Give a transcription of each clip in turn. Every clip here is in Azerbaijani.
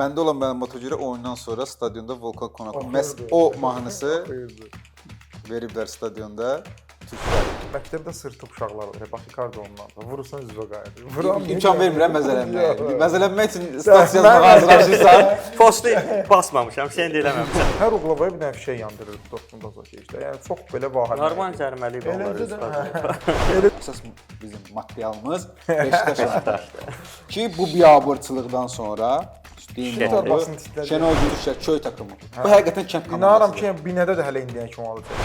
Məndə olan məlumata görə oyundan sonra stadionda Volkan Konakov məhz o mahnısı veriblər stadionda türklər. Məktəbdə sırtıq uşaqlar olur. Bakıkarda ondan da. Vurursan üzvə qayıdır. İmkan vermirəm məzələnməyə. Məzələnmək üçün stasiyona hazırlaşırsan. Postu basmamışam, sən də eləməmisən. Hər uğlavaya bir dənə fişək yandırır dostum da işte. Yəni çox belə vahimə. Normal cəriməli Eləncə Əsas bizim materialımız Beşiktaşdır. Ki bu biabırçılıqdan sonra Şenol Gülüşlər köy takımı. Bu həqiqətən kənd komandasıdır. İnanıram ki, binədə də hələ indiyə kimi olacaq.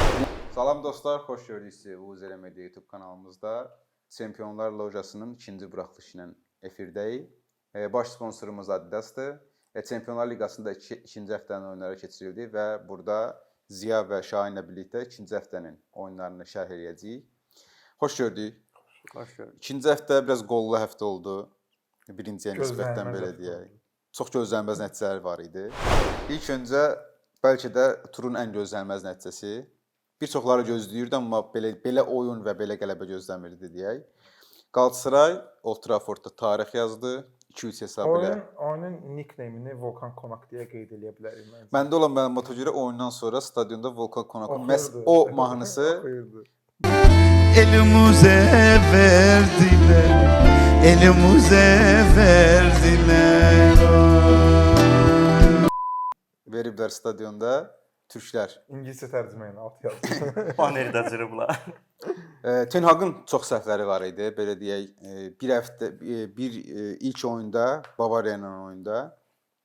Salam dostlar, xoş gördük sizi Uzera Media YouTube kanalımızda. Çempionlar Lojasının ikinci buraxılışı ilə efirdəyik. Baş sponsorumuz Adidasdır. Çempionlar Liqasında ikinci həftənin oyunları keçirildi və burada Ziya və Şahinlə birlikdə ikinci həftənin oyunlarını şərh edəcəyik. Xoş gördük. Xoş gördük. İkinci həftə biraz qollu həftə oldu. Birinciyə nisbətən belə deyək. Çox gözlənilməz nəticələr var idi. İlk öncə bəlkə də turun ən gözlənilməz nəticəsi. Bir çoxları gözləyirdi, amma belə oyun və belə qələbə gözləmirdi deyək. Galatasaray Old Traffordda tarix yazdı. 2-3 hesabı ilə. Oyunun nickname-ini Volkan Konak deyə qeyd edə bilərik məncə. Məndə olan məlumata görə oyundan sonra stadionda Volkan Konakov məhz o mahnısı Elimize verdiler, elimize verdiler. veriblər stadionda türklər. İngiliscə tərcümə ilə alt yazdı. Paneri də cırıblar. Ten Hag'ın çox səhvləri var idi. Belə deyək, ilk oyunda, Bavariya ilə oyunda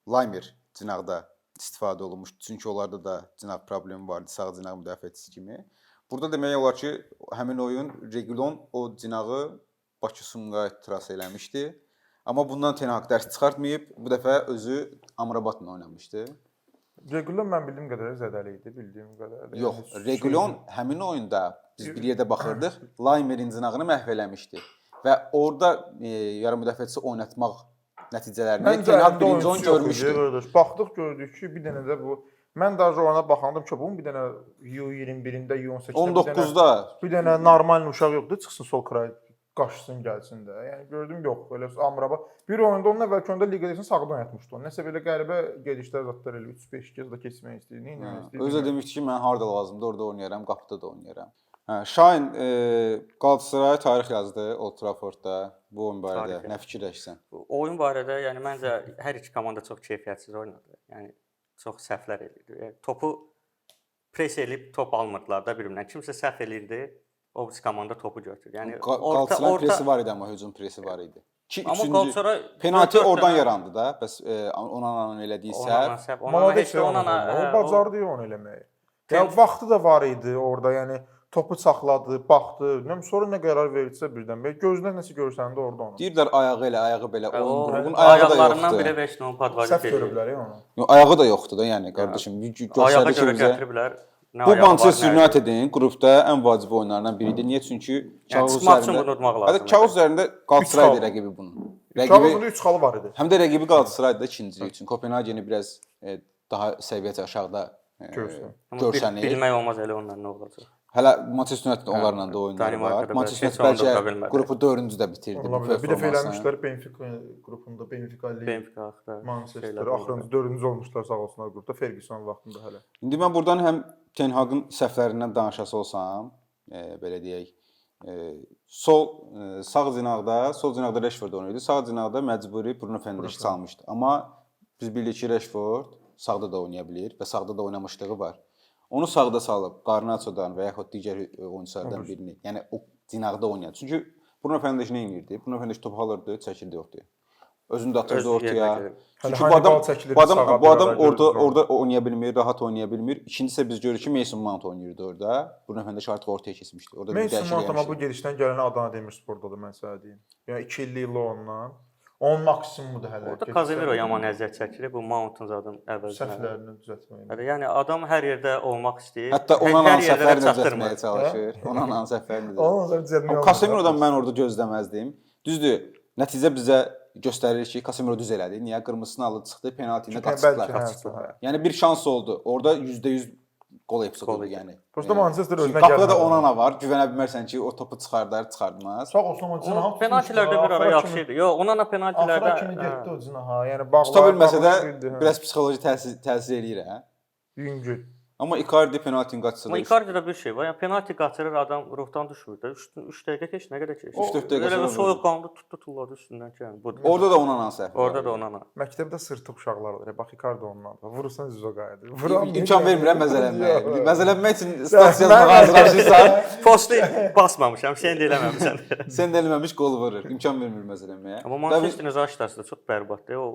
Laymer cinaqda istifadə olunmuşdu. Çünki onlarda da cinaq problemi vardı, sağ cinaq müdafiəçisi kimi. Burada demək olar ki, həmin oyun Reguilon o cinağı Bakı Sumqayıt itiraz eləmişdi. Amma bundan Ten Hag dərs çıxartmayıb, bu dəfə özü Amrabatla oynamışdı. Reguilon mən bildiyim qədərilə zədəli idi, bildiyim qədərilə. Yox, Reguilon həmin oyunda biz bir yerdə baxırdıq, Laymerin cinağını məhv eləmişdi və orada yarım müdafiəçisi oynatmaq nəticələrini Ten Hag birinci oyun görmüşdü. Baxdıq, gördük ki, bir dənə də bu mən daha oyuna baxandım ki, bunun bir dənə U21-də, U18-də 19-da bir dənə normal uşaq yoxdur, çıxsın sol kray qaçsın, gəlsin də. Yəni gördüm yox, belə Amrabat. Bir oyunda onun əvvəlki oyunda liqadasını sağdan oynatmışdı. Nəsə belə qəribə gedişlər zətlər elə 3-5 kez də keçmək istəyir. Nə etmək istəyir? Özü də demişdi ki, mən harda lazımdır, orada oynayaram, qapıda da oynayaram. Şahin Galatasaray tarix yazdı Old Traffordda. Bu oyun barədə nə fikirləşirsən? Oyun barədə, yəni məncə hər iki komanda çox keyfiyyətsiz oynadı. Yəni çox səhvlər edirdi. Topu pres elib top almırdılar da bir-birindən. Kimsə səhv elirdi, o komanda topu götürdü. Yəni Galatasaray presi var idi, amma hücum presi var idi. Ki amma Galatasaray penalti oradan yarandı da. Bəs Onananın elədiyi səhv. O bacardı onu eləməyi. Ya vaxtı da var idi orada, yəni topu saxladı, baxdı. Sonra nə qərar verirsə birdən belə gözünə nəsə görsəndə orada onu. Deyirlər ayağı elə, ayağı belə. Onun ayaqlarından biri 5 nömrə podvazit edir. Səhv görüblər onu. Yox, ayağı da yoxdur da, yəni qardaşım. Ayağa görə gətiriblər. Bu Manchester Unitedin qrupda ən vacib oyunlarından biridir. Niyə? Çünki kağız üzərində kağız üzərində Galatasaray rəqibi bunun. Kağızında 3 xalı var idi. Həm də rəqibi Galatasaray da ikinci üçün. Kopenhageni biraz daha səviyyəsi aşağıda görsənir. Bilmək olmaz elə onlarla nə olacaq. Hələ Manchester United onlarla da oyunları var. Manchester United bəlkə qrupu 4-cü də bitirdi bu performansla. Bir dəfə eləmişlər Benfica qrupunda, Benfica, Manchester axırıncı 4-cü olmuşlar sağ olsunlar qrupda Ferguson vaxtında hələ. İndi mən buradan həm Ten Hag'ın səhvlərindən danışası olsam, belə deyək, sağ cinaqda Rashford oynayırdı. Sağ cinaqda məcburi Bruno Fernandes çalmışdı. Amma biz bilirik ki, Rashford sağda da oynaya bilir və sağda da oynamışlığı var. Onu sağda salıb Garnachodan və yaxud digər oyunçulardan birini, yəni o cinaqda oynayan. Çünki Bruno Fernandes nə edirdi? Bruno Fernandes topu alırdı, çəkirdi ortaya. Özünü də atırdı ortaya. Çünki bu adam orada oynaya bilmir, rahat oynaya bilmir. İkincisi biz görürük ki, Mason Mount oynayırdı orada. Bruno Fernandes artıq ortaya keçmişdi. Orada bir Mason Mount amma bu gedişdən gələn Adana Demirspordadır, mən sənə deyim. Yəni 2 illik ondan. Onun maksimumu da hələ. Orada Casemiro yaman əziyyət çəkir, bu Mount'un zadım əvvəlcədən. Səhvlərini düzəltməyə. Yəni adam hər yerdə olmaq istəyir. Hətta Onananın səhvlərini düzəltməyə çalışır. Onananın səhvlərini düzəltməyə. Casemiro'dan mən orada gözləməzdim. Düzdür, nəticə bizə göstərir ki, Casemiro düz elədi. Niyə? Qırmızısını alıb çıxdı, penaltini qaçdılar. Yəni bir şans oldu. Orada %100 qol epizodu Qol idi yəni. Prosta Manchester Çünki özünə qapıda da gəlmədi. Onana var. Güvənə bilmərsən ki, o topu çıxardar, çıxartmaz. Sağ olsun amma Cinaha Penaltilərdə bir ara yaxşı idi. Yox, onunla penaltilərdə Axıra kimi getdi o Cinaha. Yəni bağlar. Tuta bilməsə də bildi, hə. biraz psixoloji təsir eləyir hə. Yüngül. Amma Icardi penaltini qaçırsa amma da Icardi-də bir şey var. Yəni penalti qaçırır, adam ruhdan düşmür də. 3 dəqiqə keç, nə qədər keçdi? 3-4 dəqiqə Elə sonra bir soyuqqanlı tutdu tulladı üstündən ki, yəni bu. orada da Onana səhv. Orada da Onana. Məktəbdə sırtıq uşaqlar olur. Bax Icardi ondan. Vurursan üzə qayıdır. İmkan vermirəm məzələnməyə. Məzələnmək üçün stas yazmağa hazırlaşırsan, Postu basmamışam, sən də eləməmisən. sən də eləməmiş qol vurur. İmkan vermir məzələnməyə. Amma Manchesterin zaşitası da çox bərbaddır. O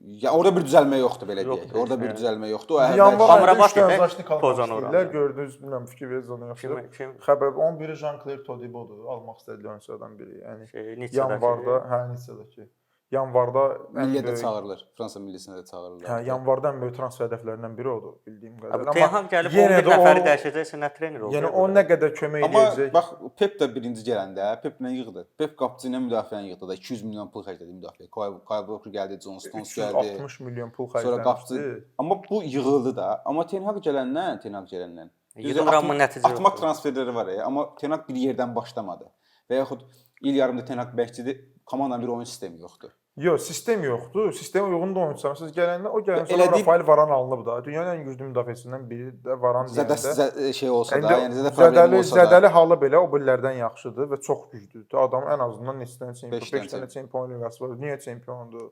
Ya orada bir düzəlmə yoxdur belə deyək. Yoxdur, Orada bir yəni. düzəlmə yoxdur. O Yanvar ayında Amrabat 3 dənə gedək, zaşni Pozan kalmaq orada. istəyirlər. Gördünüz, bilmirəm fikir verirsiniz ona yoxsa. kim Xəbər 11-i Jean-Claire Todibo'dur. Almaq istədiyi oyunçulardan biri. Yəni Nitsədəki. yanvarda, hə, Nitsədəki. Yanvarda milliyə də çağırılır. Fransa millisinə də çağırırlar. Hə, yanvarda ən böyük transfer hədəflərindən biri odur, bildiyim qədər. Ten Hag gəlib yenə 11 də nəfəri o- dəyişəcəksə nə trener olur? Yəni o nə qədər kömək Amma edəcək. bax Pep də birinci gələndə Peplə yığdı. Pep qapıcı ilə müdafiəni yığdı da 200 milyon pul xərclədi müdafiəyə. Kyle Walker gəldi, John Stones gəldi. 360 milyon pul Sonra qapıcı. xərcləmişdi. Amma bu yığıldı da. Amma Ten Hag gələndən Yığılmıramın nəticə atmaq yoxdur. transferləri var ya, amma Ten Hag bir yerdən başlamadı. Və yaxud il yarımda Ten Hag bəlkədir, komandanın bir oyun sistemi yoxdur. Yox, sistem yoxdur. Sistemə uyğun da oyunçular. Siz gələndə o gələn Elə sonra deyib- Rafael Varane alınıb da. Dünyanın ən güclü müdafiəsindən biri də Varane deyəndə. Şey olsa da, İndi yəni zədə problemi olsa da. zədəli halı belə o billərdən yaxşıdır və çox güclüdür. Adam ən azından neçə dənə çempion, Beş 5 dənə dənə çempion liqası var. Niyə çempiondur?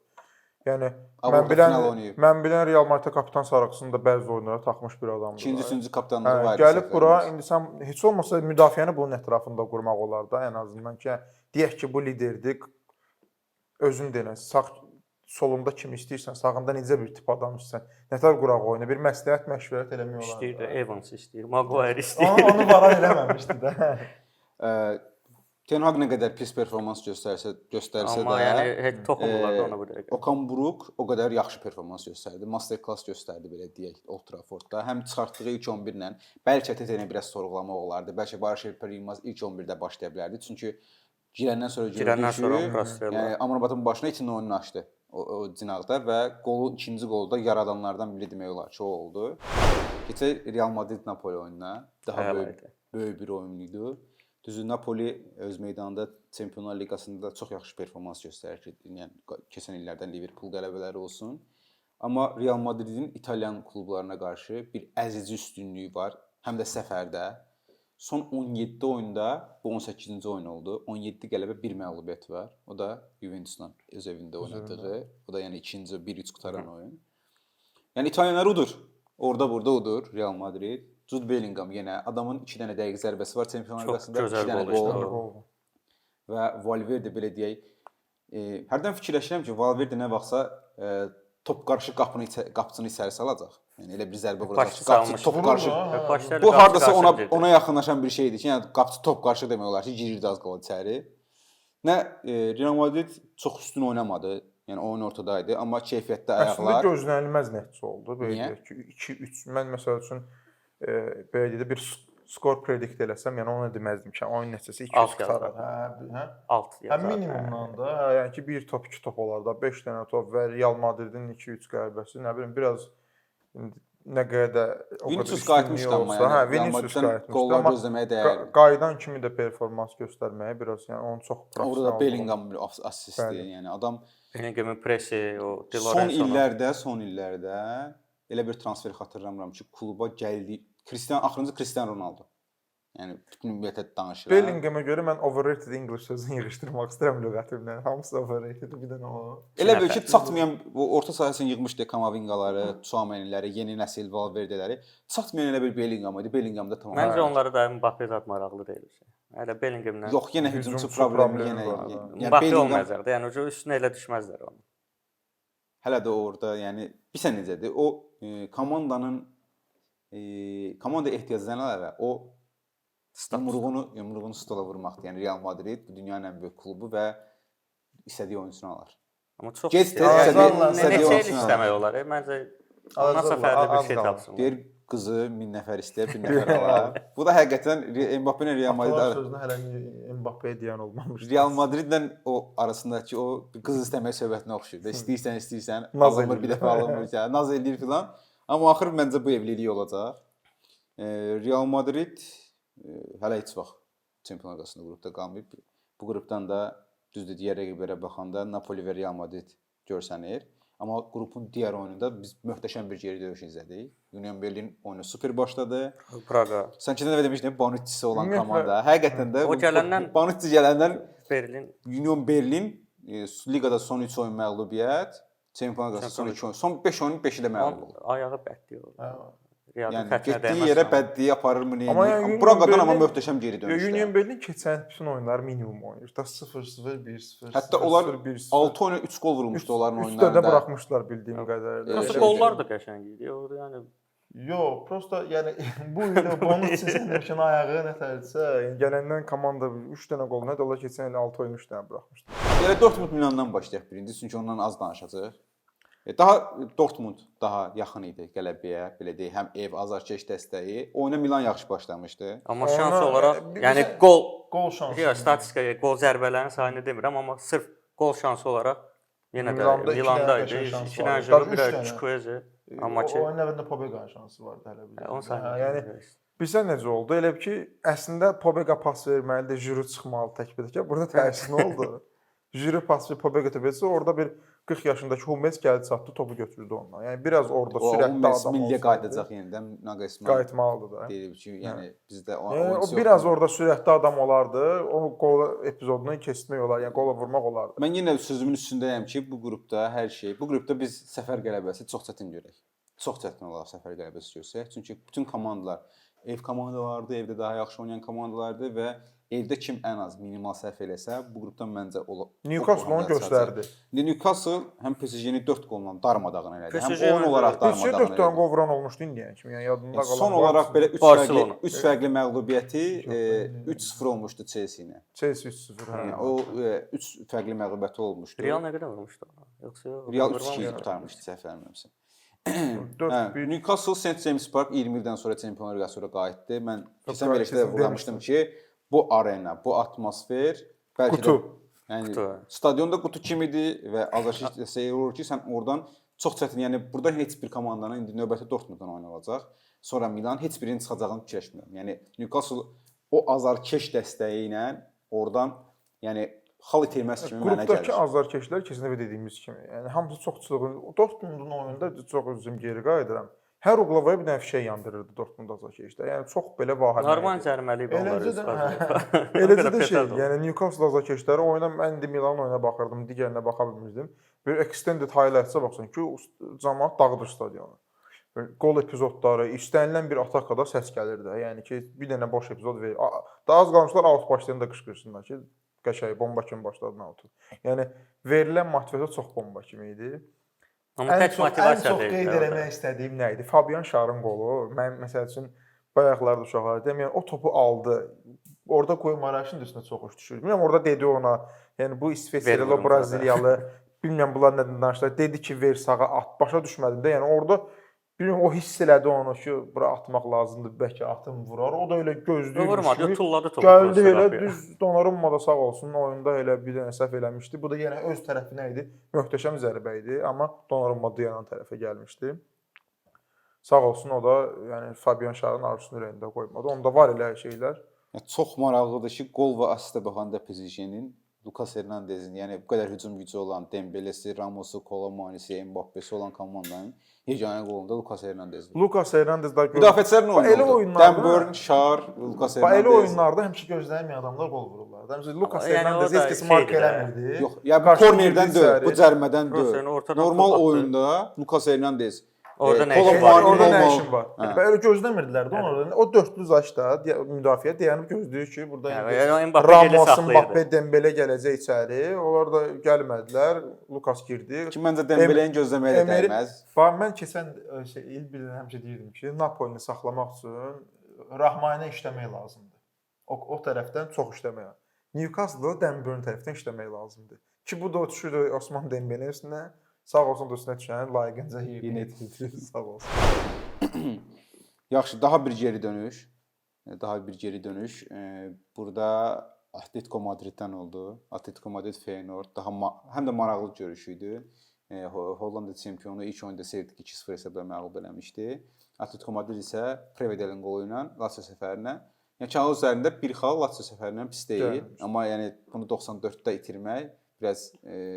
Yəni Avropa final oynayıb. mən bilən Real Madrid kapitan sarğısında bəzi oyunlara taxmış bir adamdır. İkinci, üçüncü kapitanlığı Hə, var. gəlib bura indi sən heç olmasa müdafiəni bunun ətrafında qurmaq olar da ən azından ki, deyək ki, bu liderdir. Özün denən, sağ solunda kim istəyirsən, sağında necə bir tip adam istəyirsən, nətər quraq oyunu, bir məsləhət, məşvərət eləmək olar. İstəyir də, Evans istəyir, Maguire istəyir. Onu varan eləməmişdi də. Ten Hag nə qədər pis performans göstərsə Amma də, yəni heç toxunmurlar da ona bu dəqiqə. Okan Buruk o qədər yaxşı performans göstərdi. Master class göstərdi belə deyək Old Traffordda. Həm çıxartdığı ilk 11 ilə bəlkə Tetenə biraz sorğulamaq olardı. Bəlkə Barış Alper Yılmaz ilk 11-də başlaya bilərdi. Çünki girəndən sonra Girəndən sonra gördük ki, transferlər. yəni Amrabatın başına içində oyunu açdı. O cinaqda və ikinci qolda yaradanlardan biri demək olar ki, o oldu. Keçək Real Madrid Napoli oyununa. Daha böyük bir oyun idi. Düzü Napoli öz meydanında Çempionlar Liqasında çox yaxşı performans göstərir ki, yəni keçən illərdən Liverpool qələbələri olsun. Amma Real Madridin İtalyan klublarına qarşı bir əzici üstünlüyü var, həm də səfərdə. Son 17 oyunda, bu 18-ci oyun oldu. 17 qələbə, 1 məğlubiyyət var. O da Juventusla öz evində oynadığı. O da yəni ikinci 1-3 qutaran oyun. Yəni İtalyanlar odur. Orada burada odur Real Madrid. Jude Bellingham yenə adamın 2 dənə dəqiq zərbəsi var Çempionlar Liqasında, 2 dənə qol. Və Valverde belə deyək, hərdən fikirləşirəm ki, Valverde nə vaxtsa top qarşı qapıcını içəri salacaq. Yəni elə bir zərbə vuracaq. Qapıcı top qarşı. Bu hardasa ona yaxınlaşan bir şeydir ki, yəni qapıcı top qarşı demək olar ki, girirdi az qala içəri. Nə Real Madrid çox üstün oynamadı. Yəni oyun ortadaydı, amma keyfiyyətdə ayaqlar. Əslində gözlənilməz nəticə oldu. Belə Niyə? deyək ki, 2-3. Mən məsəl üçün belə deyək bir skor predikt eləsəm, yəni onu deməzdim ki, oyun nəticəsi 2-3 qutarır. Hə? Alt Hə, minimumdan da, yəni ki, 1 top, 2 top olar da, 5 dənə top və Real Madridin 2-3 qələbəsi, nə bilim, biraz nə qədər o Vinicius qayıtmışdı amma yəni. Hə, Vinicius qayıtmışdı. Qollar gözləməyə dəyər. Qayıdan kimi də performans göstərməyə biraz, yəni onun çox professional. Orada da Bellingham assistdir. Yəni adam Bellinghamın presi, o Di son Lorenzo. illərdə elə bir transfer xatırlamıram ki, kluba gəldi. Axırıncı Cristiano Ronaldo. Yəni bütün ümumiyyətlə danışıram. Bellingham'a görə mən overrated English sözünü yığışdırmaq istəyirəm lüğətimdən. Hamısı overrated bir dənə o. Elə bil ki, çatmayan bu orta sahəsini yığmışdı Kamavingaları, Tchouameniləri, yeni nəsil Valverdeləri. Çatmayan elə bir Bellingham idi. Bellingham da tamam. Məncə onları da Mbappe zad maraqlı deyil. Hələ Bellinghamla. Yox, yenə hücumçu problemi yenə. Yəni Mbappe olmayacaq da. Yəni o üstünə elə düşməzlər onu. Hələ də orada, yəni bilirsən necədir? O komanda ehtiyaclarına əlavə o yumruğunu stola vurmaqdır. Yəni Real Madrid bu dünyanın ən böyük klubu və istədiyi oyunçunu alır. Amma çox istədiyi oyunçunu istəmək olar. Məncə ondan səfərli bir şey tapsın. Deyir qızı 1000 nəfər istəyir, 1000 nəfər alar. Bu da həqiqətən Mbappe ilə Real Madrid sözünü hələ Mbappe deyən olmamışdı. Real Madridlə o arasındakı o qız istəmək söhbətinə oxşuyur. İstəyirsən, Naz alınmır bir dəfə alınmır, naz eləyir filan. Amma axır məncə bu evlilik olacaq. Real Madrid hələ heç vaxt Çempionlar Liqasında qrupda qalmayıb. Bu qrupdan da düzdür digər rəqiblərə baxanda Napoli və Real Madrid görsənir. Amma qrupun digər oyununda biz möhtəşəm bir geri dönüş izlədik. Union Berlin oyunu super başladı. Praqa. Sən keçən dəfə demişdin Bonucci olan Ümumiyyətlə, komanda. Həqiqətən də O gələndən- Bonucci gələndən Berlin Union Berlin liqada son 3 oyun məğlubiyyət, Çempionlar Liqası son 2 oyun, son 5 oyunun 5-i də məğlub oldu. ayağı bəddi oldu. Realın Yəni xətrinə getdiyi dəyməz yerə falan. bəddiyi aparırmı, nə Amma edir? yəni Union Praqadan amma Berlin- möhtəşəm geri dönüşdü. Union Berlin keçən bütün oyunları minimum oynayır. Da 0-0, 1-0. Hətta onlar 1-0. 6 oyuna 3 gol vurmuşdu onların Üstdə də oyunlarında. buraxmışlar bildiyim qədərilə. Nasıl şey- qollar da qəşəng idi. O yəni Yo, prosta yəni bu il bonus seçilmişin ayağı nətərsə, yəni gələndən komanda 3 dənə qol nə də ola keçən il 6 oyun 3 dənə buraxmışdı. Elə Dortmund Milandan başlayaq birinci, çünki ondan az danışacağıq. Daha Dortmund daha yaxın idi qələbəyə, belə deyək, həm ev azarkeş dəstəyi. Oyuna Milan yaxşı başlamışdı. amma Ona- şans olaraq bir- yəni bizə- qol Qol şansı. ya statistikaya, qol zərbələrinin sayını demirəm, amma sırf qol şansı olaraq yenə də Milanda iki Milanda dənə idi. qəşəng şansı İki vardı. dənə Daha jolu, üç bir dənə. Chukwueze. Amma ki oyun əvvəlində Pobega şansı vardı hələ bir. onu sayma. Yəni bilsən necə oldu? Elə ki, əslində Pobega pas verməlidir, Juru çıxmalı təkbirdə. Burada tərsi nə oldu? Juru pas və Pobega topetsə orada bir 40 yaşındakı Hummels gəldi çatdı, topu götürdü ondan. Yəni biraz orada O sürətli Messi adam milliyə olsaydı, qayıdacaq yenidən Nagelsmann qayıtmalıdır da. deyib ki, yəni bizdə o Yəni, oyunçu o biraz yoxdur. orada sürətli adam olardı. O qol epizodunu kəsmək olar, yəni qola vurmaq olardı. Mən yenə sözümün üstündəyəm ki, bu qrupda hər şey, bu qrupda biz səfər qələbəsi çox çətin görək. Çox çətin olar səfər qələbəsi görsək. Çünki bütün komandalar ev komandalardır, evdə daha yaxşı oynayan komandalardır və evdə kim ən az minimal səhv eləsə, bu qrupdan məncə Newcastle onu göstərdi. Newcastle həm PSG-ni 4 golla darmadağın elədi. Həm PSG oyun olaraq Heç darmadağın 4 dənə elədi. qol vuran olmuşdu indiyə kimi. Yəni yadımda qalan. Son olaraq belə 3 Barcelona. fərqli 3 fərqli məğlubiyyəti 3-0 olmuşdu Chelsea-nə. Chelsea 3-0. Yəni hə. o 3 fərqli məğlubiyyəti olmuşdu. Real nə qədər vurmuşdu? Yoxsa yox? Real vurmamışdı. 3-2 qurtarmışdı səhv eləmirəmsə. 4-1. Newcastle St James Park 20 ildən sonra Çempionlar Liqasına qayıtdı. Mən keçən Qayıtdı, verilişdə də vurğulamışdım ki, bu arena, bu atmosfer bəlkə Qutu. də yəni Qutu. stadionda qutu kimidir və azarkeş səy olur ki, sən oradan çox çətin, yəni burada heç bir komandanın indi növbəti Dortmunddan oynanacaq. Sonra Milan heç birinin çıxacağını fikirləşmirəm. Yəni Newcastle o azarkeş dəstəyi ilə oradan yəni xal itirməz kimi mənə Qrupdakı gəlir. azarkeşlər keçən dəfə dediyimiz kimi, yəni hamısı çox çılğın. Dortmundun oyununda çox özüm geri qayıdıram. Hər Uglavaya bir dənə fişək yandırırdı Dortmund azarkeşdə. Yəni çox belə vahimə. Normal cərməli idi onları. Eləcə də, istifadəyə. eləcə də şey, yəni Newcastle azarkeşləri oyuna mən indi Milan oyuna baxırdım, digərinə baxa bilmirdim. Bir extended highlights-a baxsan ki, cəmaət dağıdır stadionu. Qol epizodları, istənilən bir atakada səs gəlir də. Yəni ki, bir dənə boş epizod verir. Daha az qalmışlar out başlayanda qışqırsınlar ki, qəşəng bomba kimi başladı out. Yəni verilən motivasiya çox bomba kimi idi. Amma tək motivasiya ən çox qeyd eləmək istədiyim nə idi? Fabian Şarın qolu. Mən məsəl üçün bayaqlarda uşaqlar dedim, yəni o topu aldı. Orada Qoymaraşın üstünə çox uç düşür. Bilmirəm orada dedi ona, yəni bu İsveçrəli, Braziliyalı, bilmirəm bunlar nədən danışdılar. Dedi ki, ver sağa at. Başa düşmədim də. Yəni orada bilmirəm o hiss elədi onu ki, bura atmaq lazımdır, bəlkə atım vurar. O da elə gözləyir. Vurmadı, tulladı topu. Gəldi elə düz Donnarumma da sağ olsun oyunda elə bir dənə səhv eləmişdi. Bu da yenə öz tərəfinə idi. Möhtəşəm zərbə idi, amma Donnarumma dayanan tərəfə gəlmişdi. Sağ olsun o da yəni Fabian Şarın arzusunu ürəyində qoymadı. Onda var elə şeylər. Çox maraqlıdır ki, qol və assistə baxanda PSG-nin Lucas Hernandezin, yəni bu qədər hücum gücü olan Dembelesi, Ramosu, Kolomanisi, Mbappesi olan komandanın yeganə qolunda Lucas Hernandezdir. Lucas Hernandez da Müdafiəçilər nə Elə oynadı? oyunlarda- Denburn, Şar, Lucas Elə Hernandez. oyunlarda həmişə gözlənməyən adamlar qol vururlar. Məsələn, Lucas Yəni Hernandez o da heç kəs mark şeydir də. eləmirdi. Yox, yəni bu Qarşı kornerdən girdi deyil, içəri. bu cərmədən Yox, deyil. yəni ortadan Normal top atdı. oyunda Lucas Hernandez Orada nə işi Koloman- var? Orada nə normal. işin var? Hə. Belə gözləmirdilər də onu. O dörtlü zaşda müdafiə dayanıb gözləyir ki, burada Yəni Mbappe gələ Ramos, saxlayırdı. Mbappe, Dembele gələcək içəri. Onlar da gəlmədilər. Lukas girdi. ki, məncə Dembeleyin gözləməyə də Emery- dəyməz. Mən keçən il bilirəm həmişə deyirdim ki, Napolini saxlamaq üçün Rahmanə işləmək lazımdır. O tərəfdən çox işləmək. Newcastle Denburn tərəfdən işləmək lazımdır. Ki bu da düşür Osman Dembele üstünə. Sağ olsun da üstünə düşən layiqincə yerinə yetirdi. Sağ olsun. Yaxşı, daha bir geri dönüş. Daha bir geri dönüş. Burada Atletico Madriddən oldu. Atletico Madrid Feyenoord daha həm də maraqlı görüş idi. Hollanda çempionu ilk oyunda Celtic 2-0 hesabla məğlub eləmişdi. Atletico Madrid isə Prevedelin qolu ilə Lazio səfərinə. Yəni kağız üzərində bir xal Lazio səfərindən pis deyil, Gəlmiş. amma yəni bunu 94-də itirmək biraz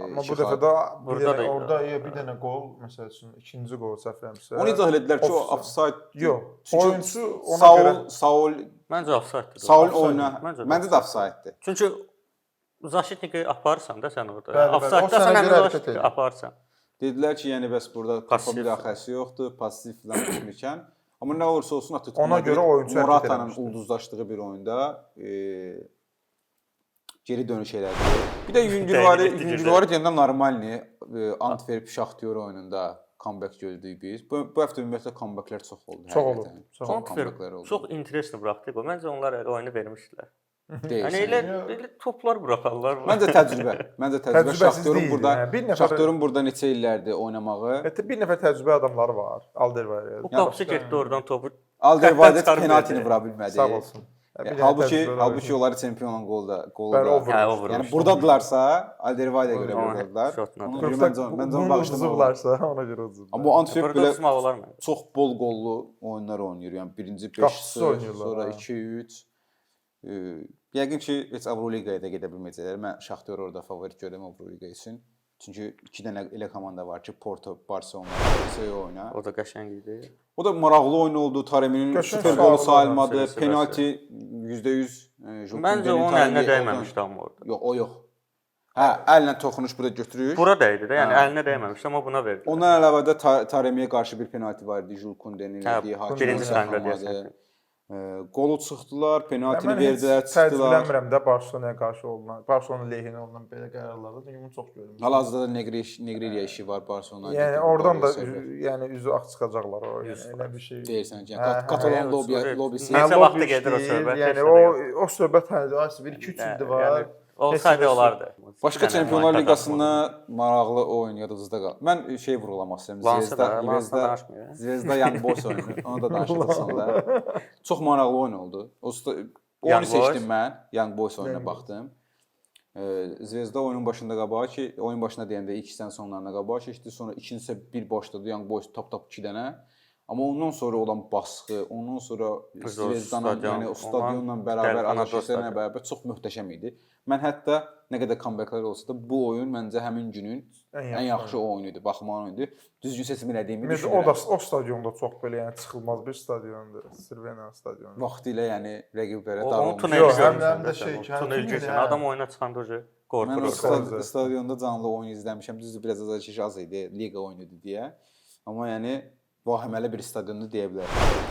Amma bu dəfə də Burada da orada bir dənə qol, məsəl üçün ikinci qol səhv eləmirəmsə. Onu izah elədilər ki, o offside. offside Yox, Çünki oyunçu ona görə Saul Məncə offside-dir. Saul offside. oyuna məncə də offside-dir. Çünki Zaşitniki aparırsan da sən orada. Bəli, bəli, o Offside-da sənə sən görə həmin hərəkət Zaşitiki edir. aparırsan. Dedilər ki, yəni bəs burada topa Pasiv. müdaxiləsi yoxdur, pasiv filan etmirkən. Amma nə olursa olsun Atletico Ona görə oyunçu hərəkət Morata'nın eləmişdi. ulduzlaşdığı bir oyunda geri dönüş elədi. Bir də Yüngülvari deyəndə normalni Antwerp Şaxtyor oyununda comeback gördük biz. Bu həftə ümumiyyətlə comebacklər çox oldu. Çox oldu, həqiqətən. çox Çox oldu. comebacklər oldu. Çox interesli buraxdı. Məncə onlar elə oyunu vermişdilər. Deyirsən. Yəni elə toplar buraxarlar. Məncə təcrübə. Məncə təcrübə Təcrübəsiz Şaxtyorun deyil, burada yəni. Bir nəfər- Şaxtyorun burada neçə illərdir oynamağı. Bir nəfər təcrübə adamları var. Alderweireld. Bu qapısı getdi oradan topu. Alderweireld Çıxarıb penaltini verdi. vura bilmədi. Sağ olsun. Bir dənə Halbuki təcrübəli halbuki oyuncu. onları çempionun qolu Bəli, o da. vurmuşdu. Hə, o vurmuşdu. Yəni burdadılarsa Alderweireld görə Amma burdadılar. şotla Ona atdı. görə məncə onu bağışlamaq. Uzublarsa ona görə uzublar. Amma bu Antwerp Burada belə tutmaq olar mı? çox bol qollu oyunlar oynayır. Yəni birinci 5 Qapısı oynayırlar, sonra ha. 2-3. Yəqin ki, heç Avroligaya da gedə bilməyəcəklər. Mən Şaxtyor orada favorit görürəm Avroliqa üçün. Çünki 2 dənə elə komanda var ki, Porto, Barcelona, PSG oyna. O da qəşəng idi. O da maraqlı oyun oldu. Taremi'nin Qəşəng super golu sağlam sayılmadı. məsələsi Penalti %100 Məncə onun əlinə dəyməmişdi amma orada. Yox, o yox. Hə, əllə toxunuş burada götürür. Bura dəydi də, yəni Hə. əlinə dəyməmişdi amma buna verdi. Ondan əlavə də Taremi'yə qarşı bir penalti var idi. Jules Koundé'nin Hə, elədiyi hakim birinci saxlamadı. səndə deyəsən. Qolu çıxdılar, penaltini Mən heç verdilər, çıxdılar. təcrübələnmirəm də Barselonaya qarşı olunan, Barselona lehinə olunan belə qərarlarda. Çünki bunu çox görürəm. Hal-hazırda da Negreria işi var Barcelona. Yəni oradan da yəni üzü ağ çıxacaqlar o. Yüz Yəni elə bir şey. deyirsən ki, Hə, Katalon hə, lobisi. Neçə Hə, vaxtı lobby gedir o işləyir, söhbət, heç Yəni nə o söhbət hələ 1-2-3 ildir var. Yəni olsaydı olardı. Başqa Çempionlar Liqasında maraqlı oyun yadınızda qal. Mən şey vurğulamaq istəyirəm. Lansda danışmıyor. Zvezda Young Boys oyunu. Onu da danışırıq sonra. Çox maraqlı oyun oldu. Oyunu Young seçdim Boys. mən. Young Boys oyununa Young Boys. baxdım. Zvezda oyunun başında qabağa ki, oyun başına deyəndə ilk hissənin sonlarına qabağa keçdi. Sonra ikincisi bir başladı. Young Boys top 2 dənə. Amma ondan sonra olan baskı, ondan sonra Zvezdanın yəni o stadionla bərabər azarkeşlərlə bərabər çox möhtəşəm idi. Mən hətta nə qədər comebacklər olsa da bu oyun məncə həmin günün ən yaxşı oyunu idi, baxmalı oyun idi. Düzgün seçim elədiyimi O düşünürəm. da o stadionda çox belə yəni çıxılmaz bir stadiondur. Sirvena stadionu. Vaxtilə yəni rəqiblərə Onun dağılmış. tuneli Yox, həm görmüşəm də də şey, tunel tuneli, görsən hə. adam oyuna çıxanda oje Mən qorxur. o Qorxur. stadionda canlı oyun izləmişəm. Düzdür, biraz azarkeş az idi, liqa oyunu idi deyə. Amma yəni vahiməli bir stadiondu deyə bilərəm.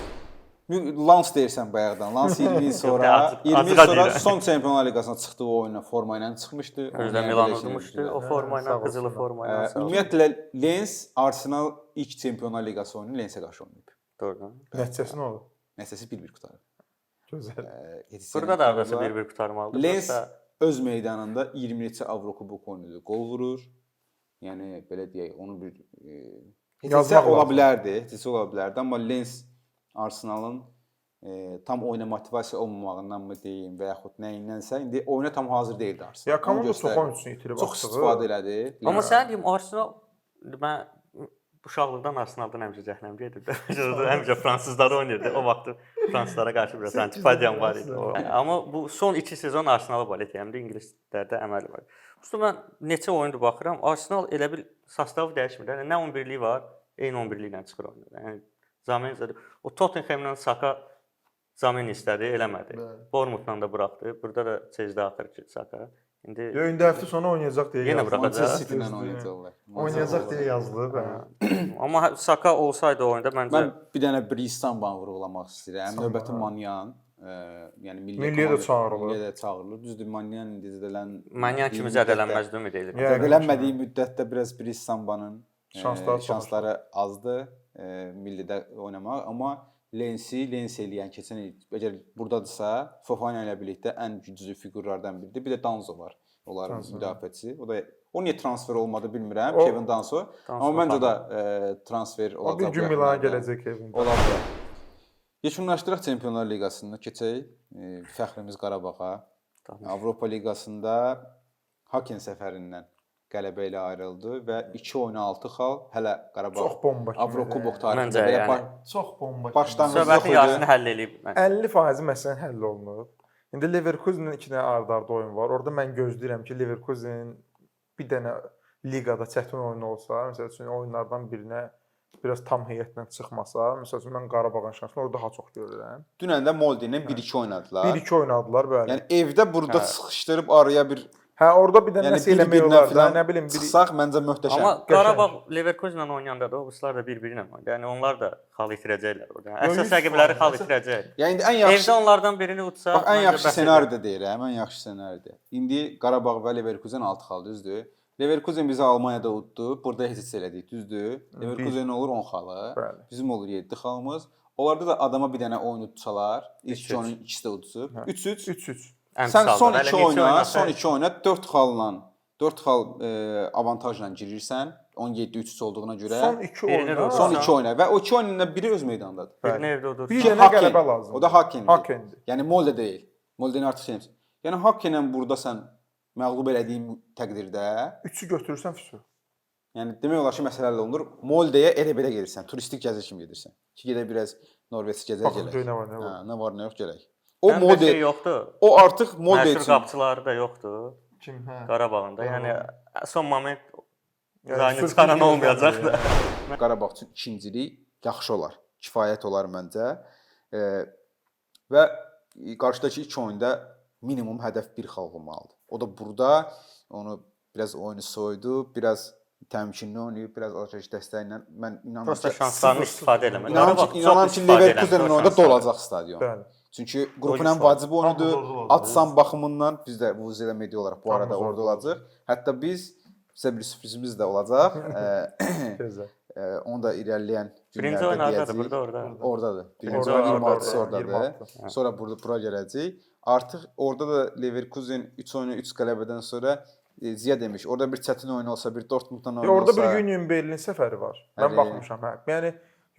Lans deyirsən bayaqdan. Lans 20 il sonra, 20 il sonra son Çempionlar Liqasına çıxdığı oyuna forma ilə çıxmışdı. Özdə Milan udmuşdu o forma ilə, qızılı forma ilə. Ümumiyyətlə Lens Arsenal ilk Çempionlar Liqası oyunu Lensə qarşı oynayıb. Doğru. Nəticəsi nə oldu? Nəticəsi 1-1 qutarıb. Gözəl. Burada da arası 1-1 qurtarmalıdır. Lens öz meydanında 20 neçə Avrokubok oynadı, qol vurur. Yəni belə deyək, onu bir Yazmaq ola lazım. bilərdi, heç ola bilərdi, amma Lens Arsenalın tam oyuna motivasiya olmamağından mı deyim və yaxud nəyindən indi oyuna tam hazır deyildi Arsenal. Ya komanda çox oyunçusunu itirib çox atdığı. istifadə elədi. Amma sən deyim Arsenal mən uşaqlıqdan Arsenaldan həmişə cəhləm gedirdi. Həmişə fransızlar oynayırdı. O vaxt fransızlara qarşı biraz antipatiyam var idi. Amma bu son 2 sezon Arsenala balet yəni ingilislərdə əməl var. Üstə mən neçə oyundur baxıram. Arsenal elə bil sastavı dəyişmir. Yəni nə 11-lik var, eyni 11-lik ilə çıxır oynayır. Yəni Zamen o Tottenhamla Saka Zamen istədi, eləmədi. Bournemouthla da buraxdı. Burada da Chelsea axır ki Saka. İndi İndi həftə sonu oynayacaq deyə. Yenə yazdı. buraxacaq. Manchester City ilə oynayacaqlar. Oynayacaq deyə yazdı. amma Saka olsaydı oyunda məncə Mən bir dənə Bristanbanı vurğulamaq istəyirəm. Növbəti Manyan, yəni Milliyə də çağırılır. Milliyə də çağırılır. Düzdür, Manyan indizlən Manyan kimi zədələnməzdi ümid edirəm. Yəni, zədələnmədiyi müddətdə biraz Bristanbanın Şansları azdı millidə oynamaq, amma Lens eləyən keçən il əgər burdadırsa, Fofana ilə birlikdə ən güclü fiqurlardan biridir. Bir də Danzo var. Onların müdafiəçisi. O niyə transfer olmadı bilmirəm, Kevin Danso. Amma məncə də transfer olacaq. O bir gün Milana gələcək Kevin. Ola bilər. Yekunlaşdıraq Çempionlar Liqasında keçək fəxrimiz Qarabağa. Avropa Liqasında Haken səfərindən qələbə ilə ayrıldı və 2 oyuna 6 xal hələ Qarabağ Çox bomba kimi. Avrokubok Məncə tarixində belə yəni. Çox bomba. Başlanğıc yox Söhbətin idi. yarısını həll eləyib. 50% məsələn həll olunub. İndi Leverkusenin 2 dənə ard-arda oyun var. Orada mən gözləyirəm ki, Leverkusenin bir dənə liqada çətin oyun olsa, məsəl üçün oyunlardan birinə biraz tam heyətlə çıxmasa, məsəl üçün mən Qarabağın şansını orada daha çox görürəm. Dünən də Molde ilə 1-2 oynadılar. 1-2 oynadılar bəli. Yəni evdə burada Hə. sıxışdırıb araya bir Hə, orada bir dənə yəni nəsə eləmək bir-birinə olar da, filan nə bilim, bir çıxsaq məncə möhtəşəm. Amma Qarabağ Leverkusenlə oynayanda da Oğuzlar da bir-biri ilə oynadı. Yəni onlar da xal itirəcəklər orada. Əsas 100%. rəqibləri xal itirəcək. Yəni indi ən Evdə yaxşı onlardan birini utsa, bax ən məncə yaxşı bəs ssenari də deyirəm, ən yaxşı ssenaridir. İndi Qarabağ və Leverkusen 6 xal düzdür. Leverkusen bizi Almaniyada utdu. Burada heç elədik, düzdür. Leverkusen olur 10 xalı. Bəli. Bizim olur 7 xalımız. Onlarda da adama bir dənə oyun tutsalar, ilk 3-3. onun ikisi də utsub. Hə. 3-3. 3-3. Sən son Hələ 2 neçə oyuna, oynasa- son 2 oyuna 4 xalla, 4 xal avantajla girirsən. 17-3 olduğuna görə. Son 2 Birini oyuna. də Son 2 oyuna və o 2 oyunun da biri öz meydandadır. birini evdə odur. Bir Ki, dənə Haken. qələbə lazımdır. O da Hakendir. Hakendir. Yəni Molde deyil. Molde-ni artıq şeymiş. Yəni Hakenlə burada sən məğlub elədiyin təqdirdə, 3-ü götürürsən füsu. yəni demək olar ki, məsələ həll olunur. Moldeyə elə belə gedirsən, turistik gəzə kimi gedirsən. Ki gedə biraz Norveç gəzə Baxın gələk. nə var, nə Hə, var. nə var, nə yox gələk. O O Molde, şey yoxdur. o artıq Molde Məşhur üçün qapçıları da yoxdur Kim? Hə. Qarabağın da. Yəni son moment Yəni zayını sürpriz çıxaran gözləmir olmayacaq da. yəni. Qarabağ üçün ikincilik yaxşı olar. Kifayət olar məncə. Və qarşıdakı 2 oyunda minimum hədəf 1 xal olmalıdır. O da burada onu biraz oyunu soydu, biraz təmkinli oynayıb, biraz atış dəstəyi ilə mən inanıram Prosta ki, şanslarını istifadə eləmək. inanıram ki, Leverkusenin oyunda dolacaq stadion. Bəli. Çünki qrupun ən Oyunçu vacib oyunudur. Hamımız orada olacaq. Atsan baxımından biz də bu Zela media olaraq bu arada Hamımız orada orada olacaq. Hətta biz bizə bir sürprizimiz də olacaq. Gözəl. Onu da irəliləyən Birinci günlərdə oyun hardadır? deyəcəyik. Burada, orada. Oradadır. Birinci Orada, oyun orada, 26-sı oradadır. 26. Sonra burada bura gələcək. Artıq orada da Leverkusen 3 oyunu 3 qələbədən sonra Ziya demiş, orada bir çətin oyun olsa, bir Dortmunddan oyun Orada olsa. bir Union Berlin səfəri var. Mən Bəli. baxmışam, hə. Yəni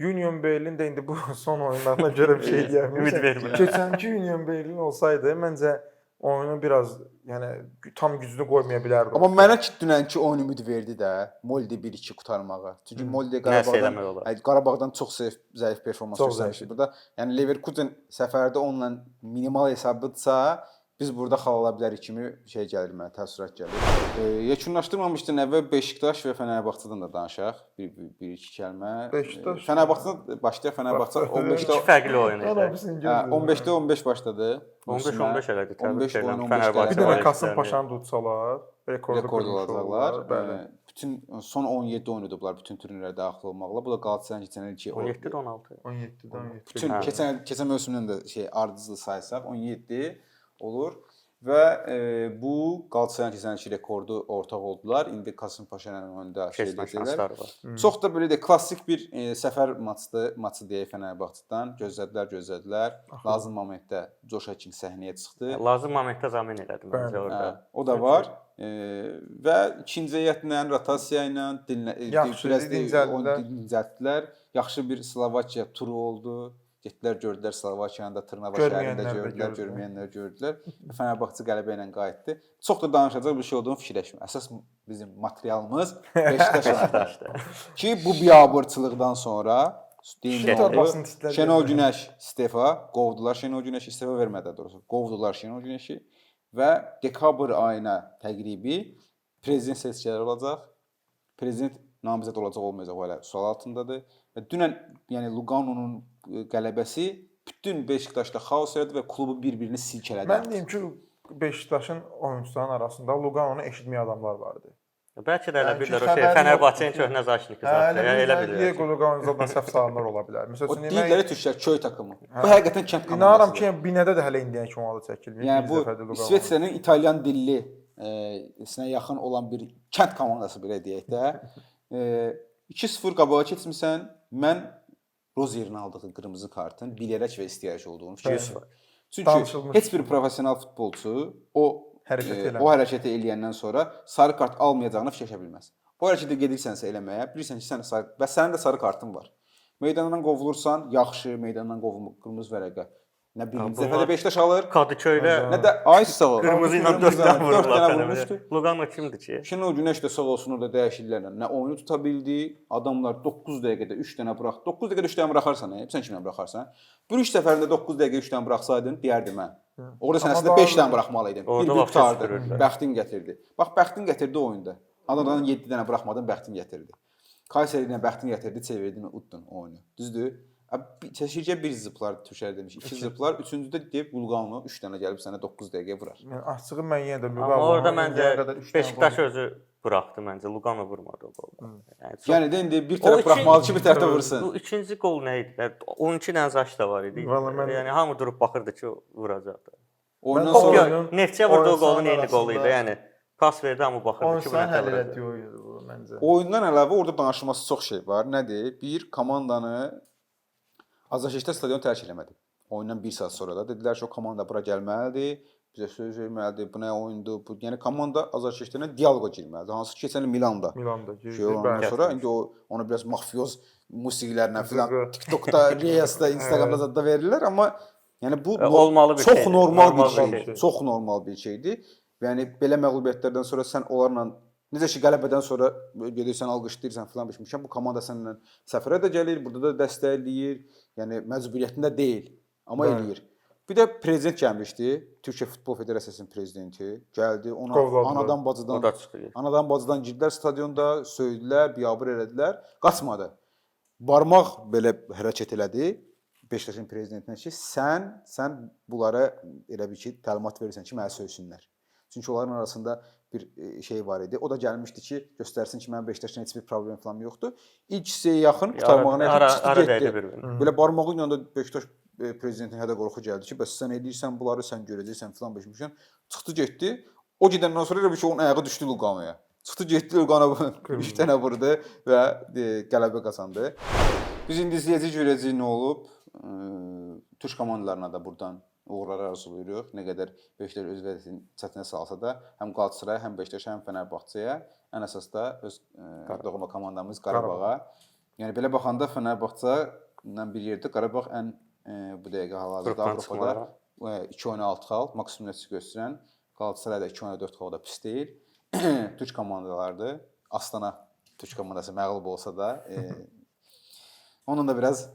Union Berlin də indi bu son oyunlarına görə bir şey deyərəm. Ümid vermir. Keçənki Union Berlin olsaydı, məncə oyunu biraz, yəni tam güclü qoymaya bilərdi. Amma mənə ki dünənki oyun ümid verdi də Molde 1-2 qurtarmağa. Çünki Molde Nəsə eləmək olar. Qarabağdan çox zəif performans Çox göstərmişdi zəif. burada. Yəni Leverkusen səfərdə onunla minimal hesabıdsa biz burada xal ala bilərik kimi şey gəlir mənə, təəssürat gəlir. Yekunlaşdırmamışdın əvvəl Beşiktaş və Fənərbağçıdan da danışaq. Bir-iki kəlmə. Beşiktaş- Fənərbağçıdan başlayaq. Fənərbağçı 15-də İki fərqli oyun idi. 15-də 15 başladı. 15-15 elədi. 15 Təbrik oyun, edirəm 15 Fənərbağçı. Bir dənə Fenerbahçe Kasım Paşanı da utsalar, rekordu rekord qırmış olacaqlar. Bəli. Bütün son 17 oynadıblar bütün turnirlərdə daxil olmaqla. Bu da Qalatasarayın keçən ilki 17-də 16. 17-dən 17. bütün Hə. keçən mövsümdən də şey ardıcıl saysaq 17 olur və bu Qalatasarayın keçən ilki rekordu ortaq oldular. İndi Kasım Paşa ilə oyunda şey Keçmə edəcəklər. şansları var. Çox da belə də klassik bir səfər maçı deyək Fənərbağçıdan. Gözlədilər. Lazım momentdə Coş Əkin səhnəyə çıxdı. Lazım momentdə zamin elədi məncə Bəli. orada. O da var. Və ikinci heyətlə, rotasiya ilə Yaxşı, dincəldilər. dincəltdilər. Yaxşı bir Slovakiya turu oldu. Getdilər, gördülər Slovakiyanı da Trnava Görməyənlər şəhərində də gördülər, gördü. görməyənlər gördülər. Fənərbağçı qələbə ilə qayıtdı. Çox da danışacaq bir şey olduğunu fikirləşmirəm. Əsas bizim materialımız Beşiktaş oynadı. Ki bu biabırçılıqdan sonra deyim Şit oldu. torbasını titlədi. Şenol Günəş istefa, qovdular Şenol Günəşi, istefa vermədi doğrusu. Qovdular Şenol Günəşi və dekabr ayına təqribi prezident seçkiləri olacaq. Prezident namizəd olacaq, olmayacaq o hələ sual altındadır. Və dünən yəni Lugano'nun qələbəsi bütün Beşiktaşda xaos yaradı və klubu bir-birini silkələdi. Mən deyim ki, Beşiktaşın oyunçularının arasında Lugano eşitməyən adamlar vardı. Bəlkə də elə Yəni ki, bilirlər o şey xəbəri Fənərbağçənin yoxdur ki- köhnə zaşniki zaten. Yəni elə bilirlər. Diego Lugano zaten səhv salanlar ola bilər. Məsəl O üçün deyirlər türklər köy takımı. Bu həqiqətən kənd komandasıdır. İnanıram ki, Binədə də hələ indiyə kimi oldu çəkilmir. Yəni bu İsveçrənin İtalyan dilli sinə yaxın olan bir kənd komandası belə deyək də. 2-0 qabağa keçmisən. Mən Rozier'in aldığı qırmızı kartın bilərək və istəyərək olduğunu fikirləşirəm. Çünki Danışılmış. heç bir professional futbolçu o hərəkəti eləyəndən sonra sarı kart almayacağını fikirləşə bilməz. O hərəkətə gedirsənsə eləməyə, bilirsən ki, sən sarı və sənin də sarı kartın var. Meydandan qovulursan, yaxşı, meydandan qovulmaq qırmızı vərəqə. Nə birinci bunlar- dəfədə Beşiktaş alır, Kadıköydə nə də ay sağ ol. qırmızı ilə 4 Qırmızı dənə dörd vururlar. dənə Fənərbağçə. vurmuşdu. Lugano kimdir ki? Şenol Güneş də sağ olsun orada dəyişikliklərlə nə oyunu tuta bildi. Adamlar 9 dəqiqədə 3 dənə buraxdı. 9 dəqiqədə 3 dənə buraxarsan, sən kimlə buraxarsan? Bu 3 səfərində 9 dəqiqə 3 dənə buraxsaydın, deyərdim mən. Orada sən əslində 5 dənə buraxmalı idin. Orada Bir vaxt tutardı. keçirirlər. Bəxtin gətirdi. Bax bəxtin gətirdi oyunda. Adamdan 7 dənə buraxmadın, bəxtin gətirdi. Kayseri ilə bəxtin gətirdi, çevirdin, utdun oyunu. Düzdür? Çeşircə bir zıplar Türklər demiş. 2 zıplar, üçüncüdə deyib Bulqanlı 3 dənə gəlib sənə 9 dəqiqə vurar. Yəni açığı mən yenə də Amma orada məncə Beşiktaş özü buraxdı məncə. Lugano vurmadı o qolu. Yəni də indi bir tərəf buraxmalı ki, bir tərəfdə vursun. Bu ikinci qol nə idi? Yəni, 12 dənə zaş da var idi. Vallahi mən- Yəni hamı durub baxırdı ki, o vuracaqdı. Oyundan Mən sonra oyunun- Neftçiyə vurduğu oyun qolun sahanın eyni qolu idi. arasında- Yəni pas verdi amma baxırdı ki, bu Oyunsan nə həll vuracaq. etdiyi oyundu bu məncə. oyundan əlavə orada danışılması çox şey var. Nədir? Bir komandanı Azərbaycanda stadion tərk eləmədi. Oyundan 1 saat sonra da dedilər ki, o komanda bura gəlməlidir, bizə söz verməlidir, bu nə oyundur, bu. Yəni komanda Azərbaycanla dialoqa girməlidir. Hansı ki, keçən il Milanda. Milanda Şey olandan bəli. sonra indi o ona biraz mafioz musiqilərlə filan Zığı. TikTokda, Reels'da, Instagramda zəddə verirlər, amma yəni bu Olmalı bir çox şeydir. normal bir Normal bir şeydir. şey. Çox normal bir şeydir. Yəni belə məğlubiyyətlərdən sonra sən onlarla necə ki qələbədən sonra gedirsən, alqışlayırsan filan biçmişəm. Bu komanda səninlə səfərə də gəlir, burada da dəstəkləyir. Yəni məcburiyyətində deyil, amma Bəli. eləyir. Bir də prezident gəlmişdi, Türkiyə Futbol Federasiyasının prezidenti. Gəldi, ona Qovladılar. anadan O bacıdan da çıxdı. anadan bacıdan girdilər stadionda, söydülər, biabır elədilər, qaçmadı. Barmaq belə hərəkət elədi Beşiktaşın prezidentinə ki, sən bunlara elə bir ki, təlimat verirsən ki, məni söysünlər. Çünki onların arasında bir şey var idi. O da gəlmişdi ki, göstərsin ki, mənim Beşiktaşla heç bir problem falan yoxdur. İlk hissəyə yaxın qurtarmağına Ara çıxdı dəydi getdi. bir-birinə. Belə barmağı ilə də Beşiktaş prezidentinə də qorxu gəldi ki, bəs sən edirsən bunları, sən görəcəksən filan beşmişən. Çıxdı getdi. O gedəndən sonra elə bir şey onun ayağı düşdü Luganoya. Çıxdı getdi Lugano 3 dənə vurdu və qələbə qazandı. Biz indi izləyəcəyik, görəcəyik nə olub. Türk komandalarına da buradan uğurlar arzulayırıq. Nə qədər Beşiktaş öz vəziyyətini çətinə salsa da, həm Qalatasaray, həm Beşiktaş, həm Fənərbağçaya, ən əsas da öz doğma komandamız Qarabağa. Yəni belə baxanda Fənərbağça ilə bir yerdə Qarabağ ən bu dəqiqə hal-hazırda Avropada 2 oyuna 6 xal maksimum nəticə göstərən, Qalatasaray da 2 oyuna 4 xal da pis deyil. Türk komandalardır. Astana Türk komandası məğlub olsa da onun da biraz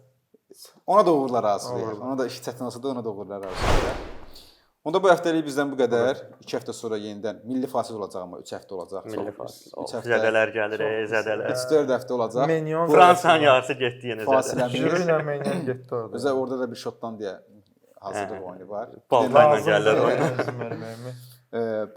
ona da uğurlar arzulayırıq. Ona da işi çətin olsa da ona da uğurlar arzulayırıq. Onda bu həftəlik bizdən bu qədər. 2 həftə sonra yenidən milli fasilə olacaq amma 3 həftə olacaq. Milli fasilə. Üç həftə. Zədələr gəlir, zədələr. 3-4 həftə olacaq. Menyon Fransanın yarısı getdi yenə zədə. Fasiləmiz. Jüri ilə Menyon getdi orada. Özə orada da bir Şotlandiya hazırlıq oyunu var. Baltayla gəlirlər oyuna.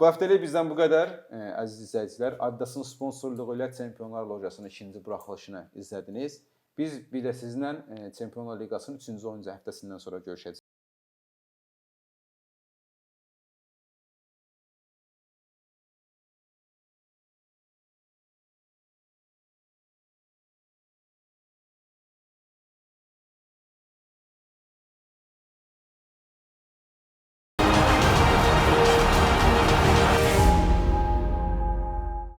Bu həftəlik bizdən bu qədər. Əziz izləyicilər, Adidasın sponsorluğu ilə Çempionlar Lojasının 2-ci buraxılışını izlədiniz. Biz bir də sizlə Çempionlar Liqasının 3-cü oyuncu həftəsindən sonra görüşəcəyik.